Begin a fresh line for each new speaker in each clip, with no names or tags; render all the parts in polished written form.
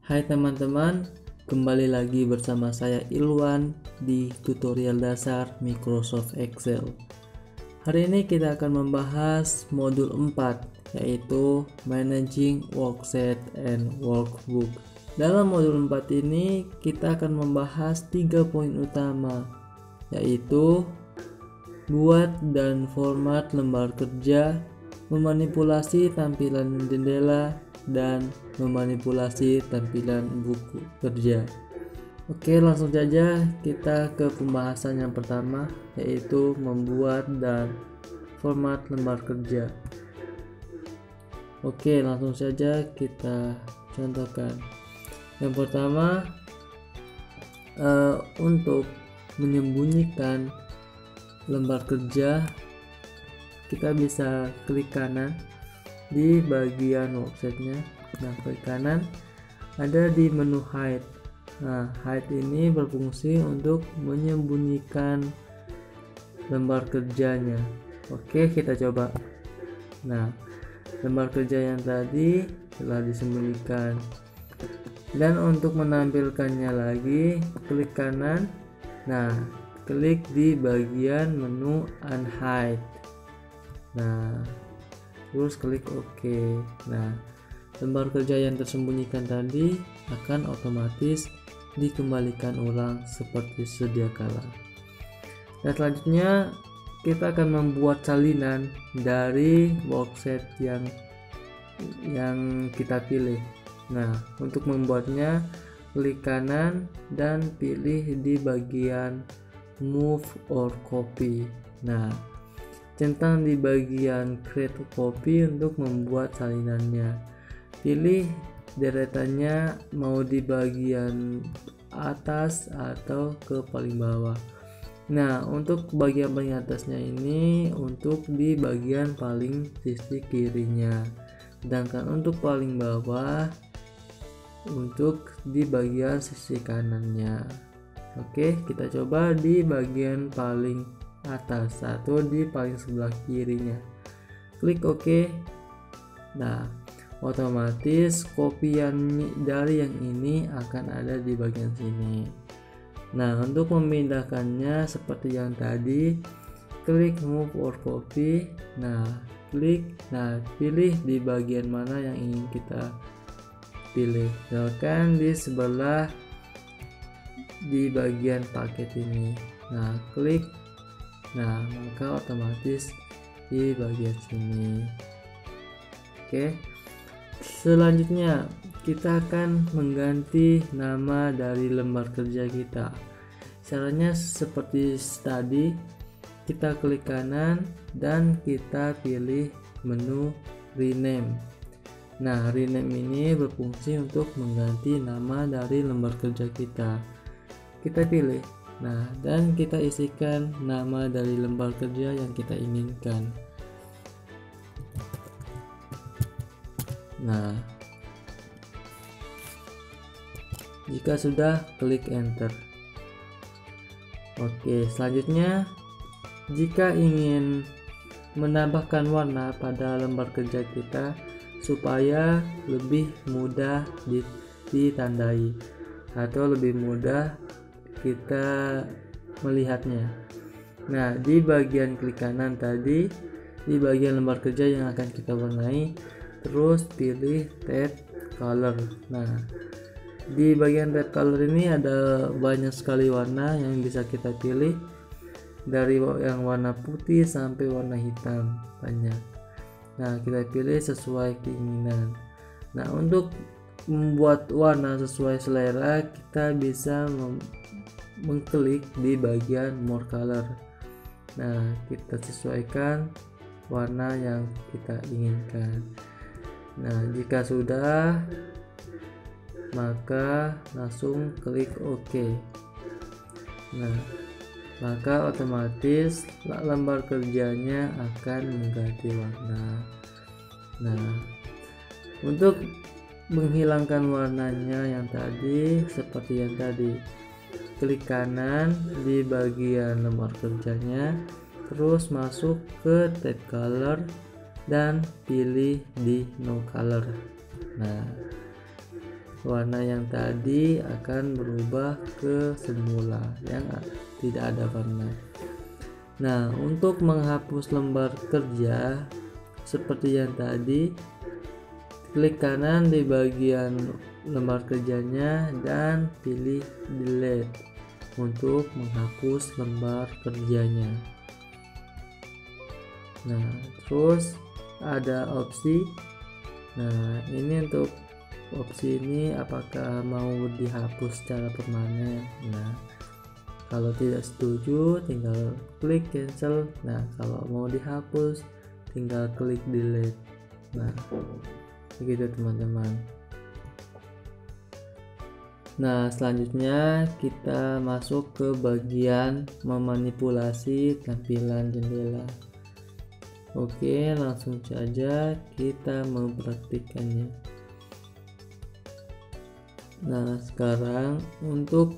Hai teman-teman, kembali lagi bersama saya Ilwan di tutorial dasar Microsoft Excel. Hari ini kita akan membahas modul 4, yaitu Managing Worksheet and Workbook. Dalam modul 4 ini kita akan membahas 3 poin utama, yaitu buat dan format lembar kerja, memanipulasi tampilan jendela, dan memanipulasi tampilan buku kerja. Oke, langsung saja kita ke pembahasan yang pertama, yaitu membuat dan format lembar kerja. Oke, langsung saja kita contohkan. Yang pertama, untuk menyembunyikan lembar kerja, kita bisa klik kanan di bagian worksheetnya. Nah, klik kanan ada di menu hide. Nah, hide ini berfungsi untuk menyembunyikan lembar kerjanya. Oke, kita coba. Nah, lembar kerja yang tadi telah disembunyikan. Dan untuk menampilkannya lagi, klik kanan. Nah, klik di bagian menu unhide. Nah, terus klik OK. Nah, lembar kerja yang tersembunyikan tadi akan otomatis dikembalikan ulang seperti sedia kala. Dan selanjutnya kita akan membuat salinan dari worksheet yang kita pilih. Nah, untuk membuatnya klik kanan dan pilih di bagian Move or Copy. Nah, centang di bagian Create Copy untuk membuat salinannya. Pilih deretannya mau di bagian atas atau ke paling bawah. Nah, untuk bagian paling atasnya ini untuk di bagian paling sisi kirinya, sedangkan untuk paling bawah untuk di bagian sisi kanannya. Oke, kita coba di bagian paling atas atau di paling sebelah kirinya. Klik OK. Nah, otomatis kopian dari yang ini akan ada di bagian sini. Nah, untuk memindahkannya seperti yang tadi, klik Move or Copy. Nah, pilih di bagian mana yang ingin kita pilih. Misalkan di sebelah di bagian paket ini. Nah, klik. Nah, maka otomatis di bagian sini. Oke. Selanjutnya kita akan mengganti nama dari lembar kerja kita. Caranya seperti tadi, kita klik kanan dan kita pilih menu rename. Nah, rename ini berfungsi untuk mengganti nama dari lembar kerja kita. Kita pilih. Nah, dan kita isikan nama dari lembar kerja yang kita inginkan. Nah, jika sudah, klik enter. Oke, selanjutnya jika ingin menambahkan warna pada lembar kerja kita supaya lebih mudah ditandai atau lebih mudah kita melihatnya. Nah, di bagian klik kanan tadi, di bagian lembar kerja yang akan kita warnai, terus pilih red color. Nah, di bagian red color ini ada banyak sekali warna yang bisa kita pilih, dari yang warna putih sampai warna hitam, banyak. Nah, kita pilih sesuai keinginan. Nah, untuk membuat warna sesuai selera, kita bisa mengklik di bagian more color. Nah, kita sesuaikan warna yang kita inginkan. Nah, jika sudah, maka langsung klik OK. Nah, maka otomatis lembar kerjanya akan mengganti warna. Nah, untuk menghilangkan warnanya yang tadi, seperti yang tadi, klik kanan di bagian lembar kerjanya, terus masuk ke tab color dan pilih di no color. Nah, warna yang tadi akan berubah ke semula yang tidak ada warna. Nah, untuk menghapus lembar kerja seperti yang tadi, klik kanan di bagian lembar kerjanya dan pilih delete untuk menghapus lembar kerjanya. Nah, terus ada opsi. Nah, ini untuk opsi ini apakah mau dihapus secara permanen. Nah, kalau tidak setuju tinggal klik cancel. Nah, kalau mau dihapus tinggal klik delete. Nah, begitu teman-teman. Nah, selanjutnya kita masuk ke bagian memanipulasi tampilan jendela. Oke, langsung saja kita mempraktikkannya. Nah, sekarang untuk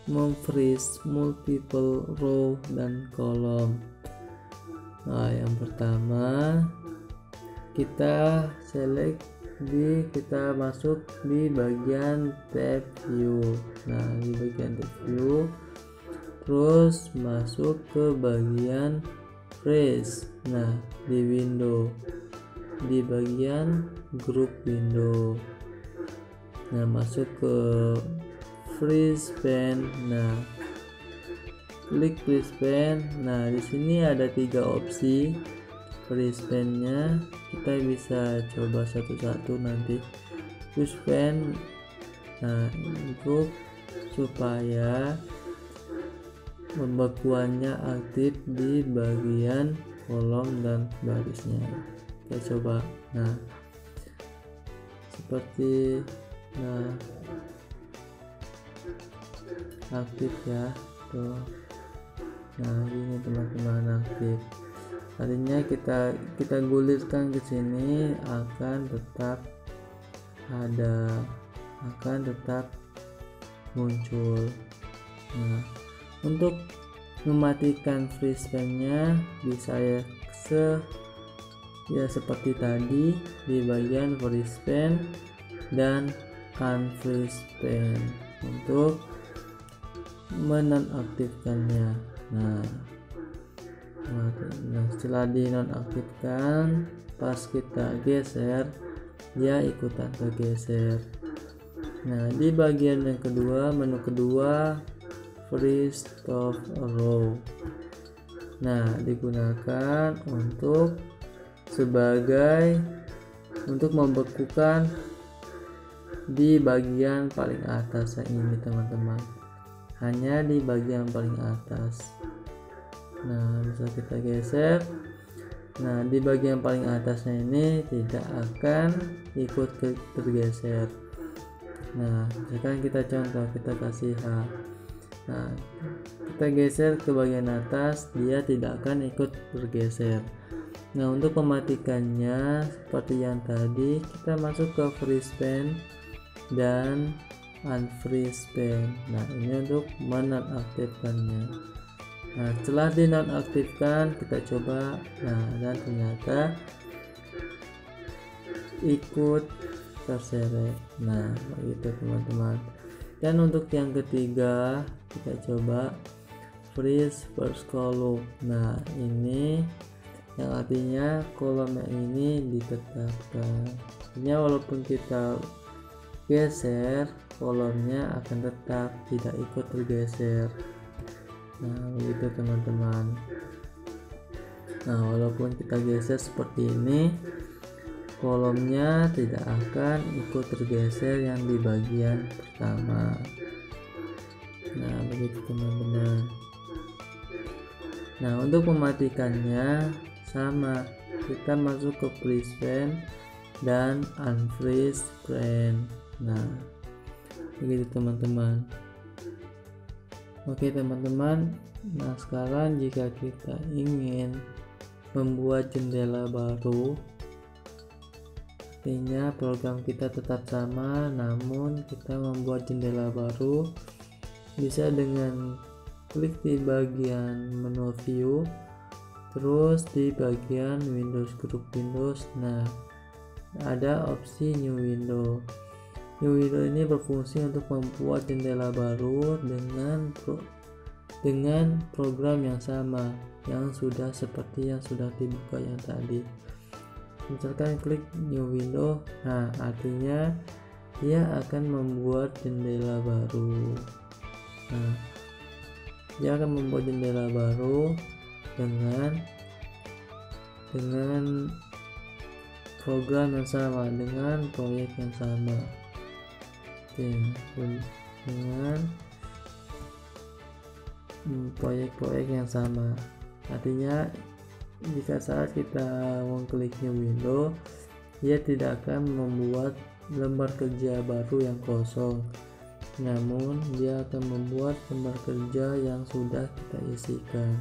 memfreeze multiple row dan kolom. Nah, yang pertama kita masuk di bagian tab view. Nah, di bagian tab view terus masuk ke bagian freeze. Nah, di window di bagian group window. Nah, masuk ke freeze pen. Nah, klik freeze pen. Nah, di sini ada 3 opsi freeze pen-nya. Kita bisa coba satu-satu nanti. Freeze pen. Nah, untuk supaya pembekuannya aktif di bagian kolom dan barisnya. Kita coba. Nah, seperti aktif ya tuh. Nah, ini teman-teman aktif. Artinya kita gulirkan ke sini akan tetap muncul. Nah, untuk mematikan freeze pen-nya bisa seperti tadi di bagian freeze pen dan unfreeze pen untuk menonaktifkannya. Nah, setelah dinonaktifkan, pas kita geser dia ikutan tergeser. Nah, di bagian yang kedua, menu kedua, freeze top row. Nah, digunakan untuk membekukan di bagian paling atas ini teman-teman, hanya di bagian paling atas. Nah, bisa kita geser. Nah, di bagian paling atasnya ini tidak akan ikut tergeser. Nah, misalkan kita contoh, kita kasih H. Nah, kita geser ke bagian atas, dia tidak akan ikut bergeser. Nah, untuk mematikannya seperti yang tadi, kita masuk ke freeze pen dan unfreeze pen. Nah, ini untuk menonaktifkannya. Nah, setelah dinonaktifkan kita coba. Nah, dan ternyata ikut terseret. Nah, begitu teman-teman. Dan untuk yang ketiga kita coba freeze first column. Nah, ini yang artinya kolom yang ini ditetapkan. Artinya walaupun kita geser, kolomnya akan tetap tidak ikut tergeser. Nah, begitu teman-teman. Nah, walaupun kita geser seperti ini, kolomnya tidak akan ikut tergeser yang di bagian pertama. Nah, begitu teman-teman. Nah, untuk mematikannya sama, kita masuk ke freeze pen dan unfreeze pen. Nah, begitu teman-teman. Oke teman-teman, nah sekarang jika kita ingin membuat jendela baru, artinya program kita tetap sama namun kita membuat jendela baru, bisa dengan klik di bagian menu view, terus di bagian Windows Group Windows. Nah, ada opsi new window. New window ini berfungsi untuk membuat jendela baru dengan program yang sama, yang sudah seperti yang sudah dibuka yang tadi. Misalkan klik new window, nah artinya dia akan membuat jendela baru. Nah, dia akan membuat jendela baru dengan program yang sama, dengan proyek yang sama. Oke, dengan proyek-proyek yang sama. Artinya jika saat kita mengklik new window, dia tidak akan membuat lembar kerja baru yang kosong, namun dia akan membuat lembar kerja yang sudah kita isikan.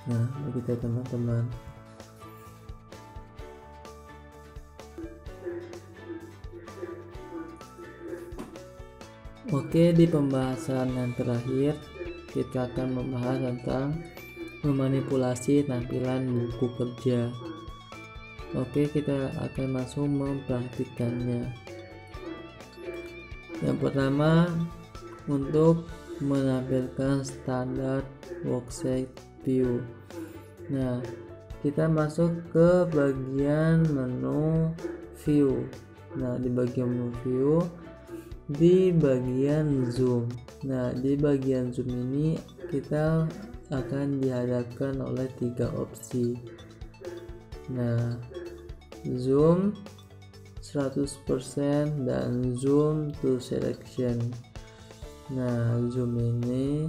Nah, begitu teman-teman. Oke, di pembahasan yang terakhir kita akan membahas tentang memanipulasi tampilan buku kerja. Oke, kita akan langsung mempraktikkannya. Yang pertama, untuk menampilkan standar worksheet view. Nah, kita masuk ke bagian menu view. Nah, di bagian menu view, di bagian zoom. Nah, di bagian zoom ini kita akan dihadapkan oleh 3 opsi. Nah, zoom 100% dan zoom to selection. Nah, zoom ini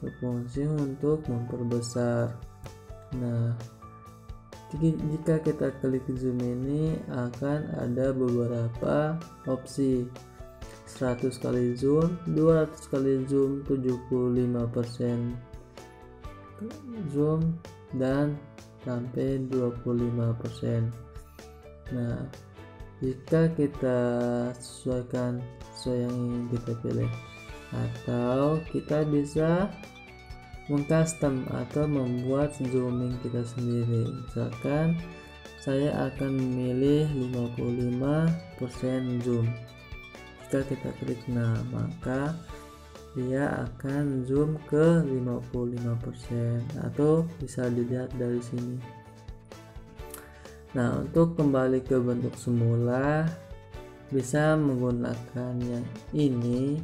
berfungsi untuk memperbesar. Nah, jika kita klik zoom ini akan ada beberapa opsi. 100 kali zoom, 200 kali zoom, 75% zoom, dan sampai 25%. Nah, jika kita sesuaikan sesuai yang ingin kita pilih, atau kita bisa mengcustom atau membuat zooming kita sendiri. Misalkan saya akan memilih 55% zoom. Jika kita klik nah, maka dia akan zoom ke 55% atau bisa dilihat dari sini. Nah, untuk kembali ke bentuk semula bisa menggunakan yang ini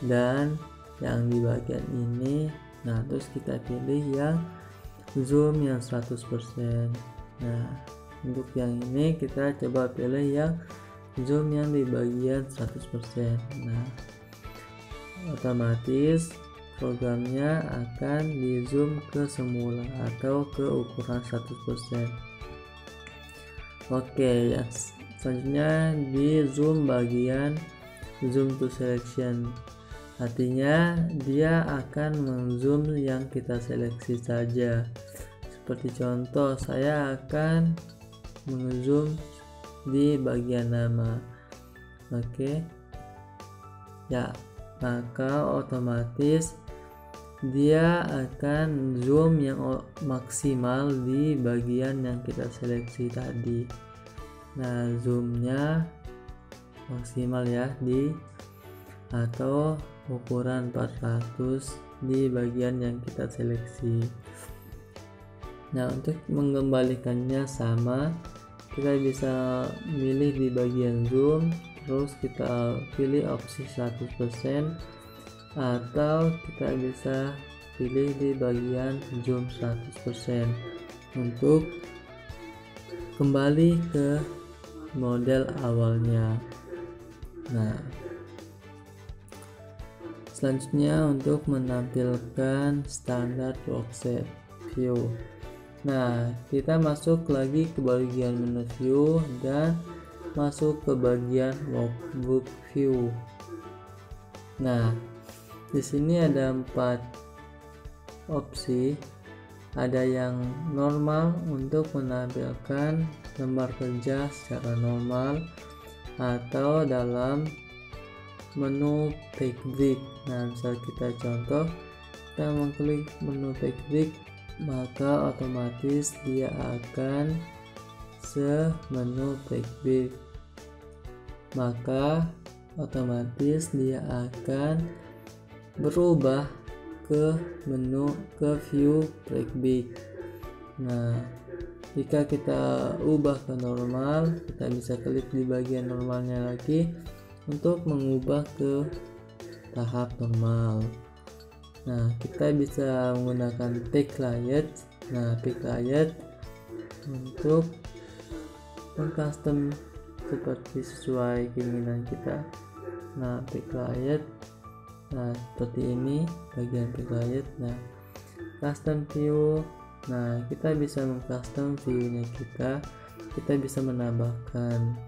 dan yang di bagian ini. Nah, terus kita pilih yang zoom yang 100%. Nah, untuk yang ini kita coba pilih yang zoom yang di bagian 100%. Nah, otomatis programnya akan di zoom ke semula atau ke ukuran 100%. Oke, yang selanjutnya di zoom bagian zoom to selection. Artinya dia akan mengzoom yang kita seleksi saja. Seperti contoh, saya akan mengzoom di bagian nama. Oke. Ya, maka otomatis dia akan zoom yang maksimal di bagian yang kita seleksi tadi. Nah, zoomnya maksimal ya atau ukuran 400 di bagian yang kita seleksi. Nah, untuk mengembalikannya sama, kita bisa milih di bagian zoom, terus kita pilih opsi 100%, atau kita bisa pilih di bagian zoom 100% untuk kembali ke model awalnya. Nah, selanjutnya untuk menampilkan standar worksheet view. Nah, kita masuk lagi ke bagian menu view dan masuk ke bagian workbook view. Nah, di sini ada 4 opsi. Ada yang normal untuk menampilkan lembar kerja secara normal atau dalam menu page break. Nah, misal kita contoh, kita mengklik menu page break, maka otomatis dia akan se-menu page break. maka otomatis dia akan berubah ke view breakback. Nah, jika kita ubah ke normal, kita bisa klik di bagian normalnya lagi untuk mengubah ke tahap normal. Nah, kita bisa menggunakan backlight. Nah, backlight untuk mengcustom seperti sesuai keinginan kita. Nah, backlight, nah seperti ini bagian backlight. Nah, custom view. Nah, kita bisa mengcustom view-nya kita bisa menambahkan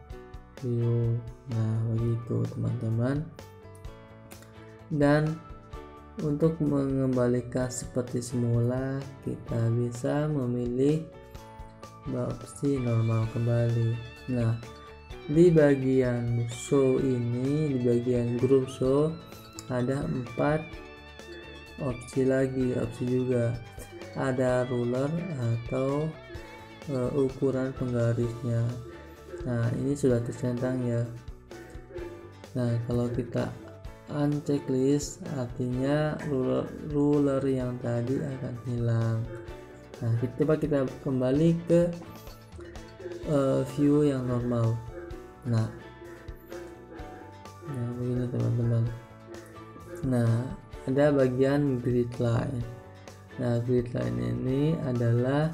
view. Nah, begitu teman-teman. Dan untuk mengembalikan seperti semula, kita bisa memilih opsi normal kembali. Nah, di bagian show ini, di bagian group show ada 4 opsi lagi. Opsi juga ada ruler atau ukuran penggarisnya. Nah, ini sudah tercentang ya. Nah, kalau kita unchecklist, artinya ruler yang tadi akan hilang. Nah, coba kita kembali ke view yang normal. Nah, begini teman-teman. Nah, ada bagian grid line. Nah, grid line ini adalah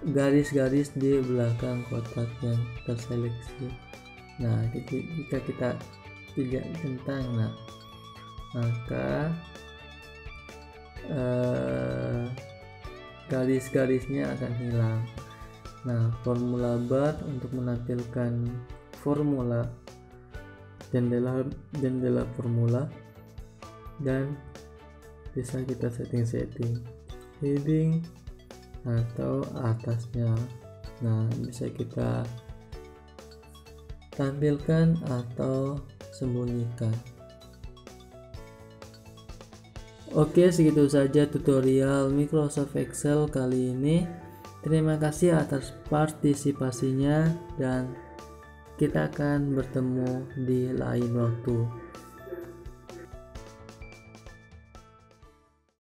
garis-garis di belakang kotak yang terseleksi. Nah, jika kita tidak centang, nah maka garis-garisnya akan hilang. Nah, formula bar untuk menampilkan formula, jendela formula, dan bisa kita setting heading atau atasnya. Nah, bisa kita tampilkan atau sembunyikan. Oke, segitu saja tutorial Microsoft Excel kali ini. Terima kasih atas partisipasinya dan kita akan bertemu di lain waktu.